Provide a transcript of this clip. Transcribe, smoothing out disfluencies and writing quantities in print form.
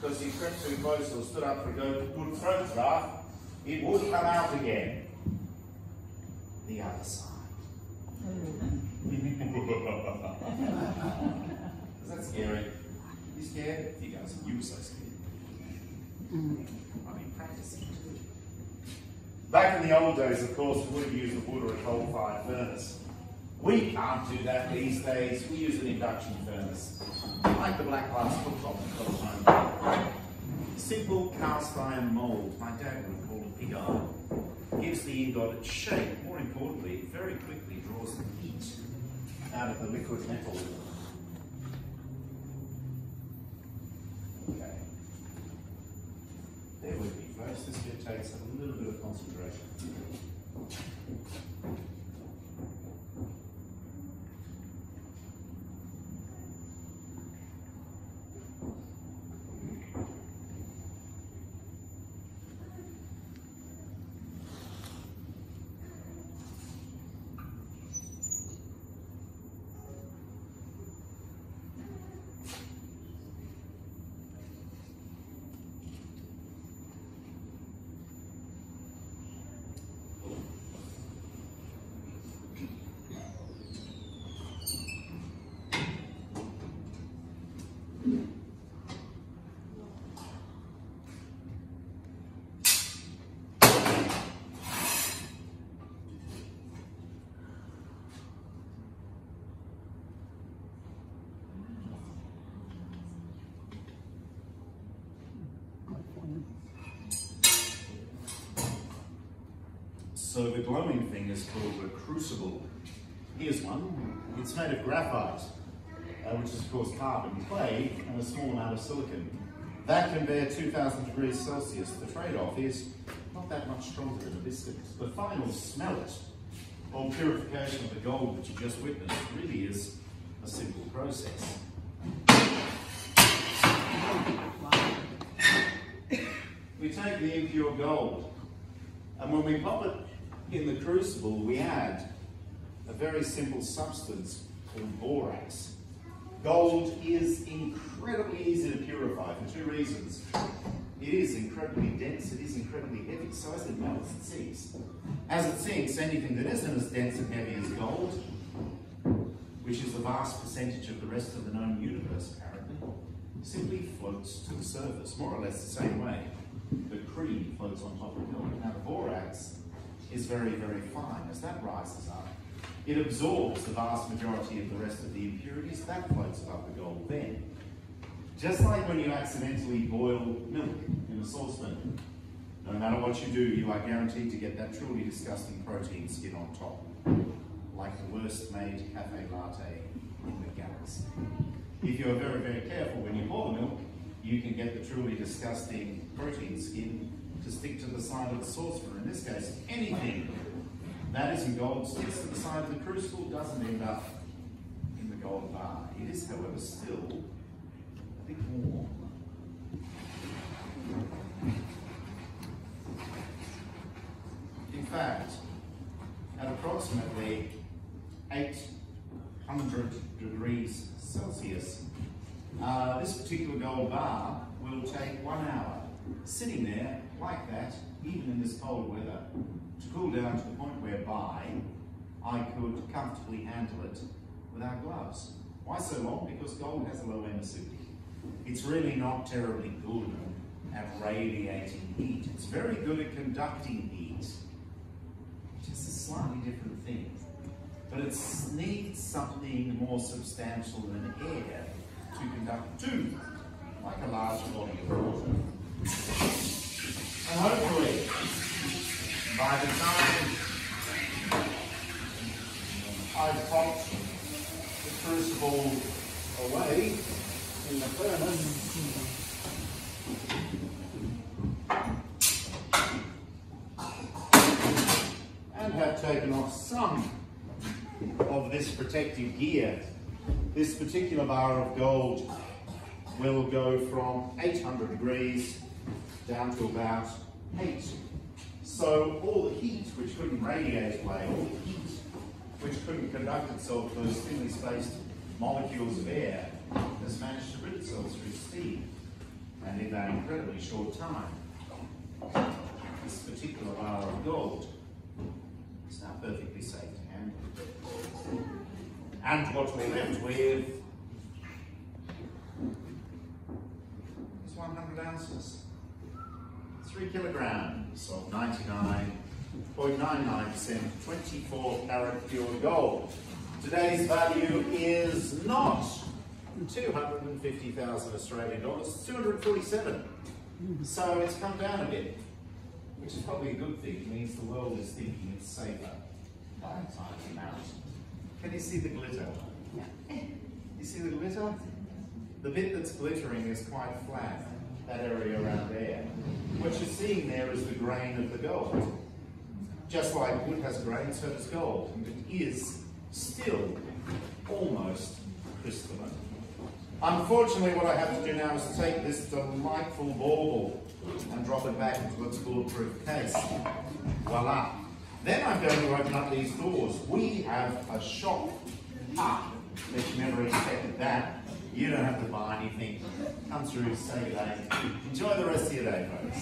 because you crept too close or stood up for a good throat draft, it would come out again. The other side. Is that scary? You scared? You guys, you were so scared. I've been practicing too. Back in the old days, of course, we would have used a wood or a coal-fired furnace. We can't do that these days. We use an induction furnace, like the black glass cooktop at home. Simple cast iron mould, my dad would have called a pig iron, gives the ingot its shape. More importantly, it very quickly draws the heat out of the liquid metal. Okay. Bear with me folks, this bit takes a little bit of concentration. So the glowing thing is called a crucible. Here's one. It's made of graphite, which is of course carbon, clay, and a small amount of silicon. That can bear 2,000 degrees Celsius. The trade-off is not that much stronger in a biscuit. The final smelt, or purification of the gold that you just witnessed, really is a simple process. We take the impure gold, and when we pop it in the crucible, we add a very simple substance called borax. Gold is incredibly easy to purify for two reasons. It is incredibly dense, it is incredibly heavy, so as it melts, it sinks. As it sinks, anything that isn't as dense and heavy as gold, which is the vast percentage of the rest of the known universe apparently, simply floats to the surface, more or less the same way that cream floats on top of milk. Now the borax is very, very fine. As that rises up, it absorbs the vast majority of the rest of the impurities. That floats above the gold then. Just like when you accidentally boil milk in a saucepan, no matter what you do, you are guaranteed to get that truly disgusting protein skin on top, like the worst made cafe latte in the galaxy. If you are very, very careful when you boil milk, you can get the truly disgusting protein skin to stick to the side of the saucepan. In this case, anything that isn't gold sticks to the side of the crucible, doesn't end up in the gold bar. It is, however, still a bit warm. In fact, at approximately 800 degrees Celsius, this particular gold bar will take 1 hour sitting there like that, even in this cold weather, to cool down to the point whereby I could comfortably handle it without gloves. Why so long? Because gold has a low emissivity. It's really not terribly good at radiating heat. It's very good at conducting heat, which is a slightly different thing. But it needs something more substantial than air to conduct to, like a large body of water. And hopefully, by the time I've popped the crucible away in the furnace, and have taken off some of this protective gear, this particular bar of gold will go from 800 degrees down to about 8. So all the heat which couldn't radiate away, all the heat which couldn't conduct itself to those thinly spaced molecules of air, has managed to rid itself through steam. And in that that incredibly short time. This particular bar of gold is now perfectly safe to handle. And what we're left with is 100 ounces. 3 kilograms of 99.99% 24 karat pure gold. Today's value is not 250,000 Australian dollars, it's 247. So it's come down a bit, which is probably a good thing. It means the world is thinking it's safer by a tiny amount. Can you see the glitter? You see the glitter? The bit that's glittering is quite flat, that area around there. What you're seeing there is the grain of the gold. Just like wood has grain, so does gold. And it is still almost crystalline. Unfortunately, what I have to do now is take this delightful bauble and drop it back into its bulletproof case. Voila. Then I'm going to open up these doors. We have a shop. Bet you never expected that. You don't have to buy anything. Come through, say good day. Enjoy the rest of your day, folks.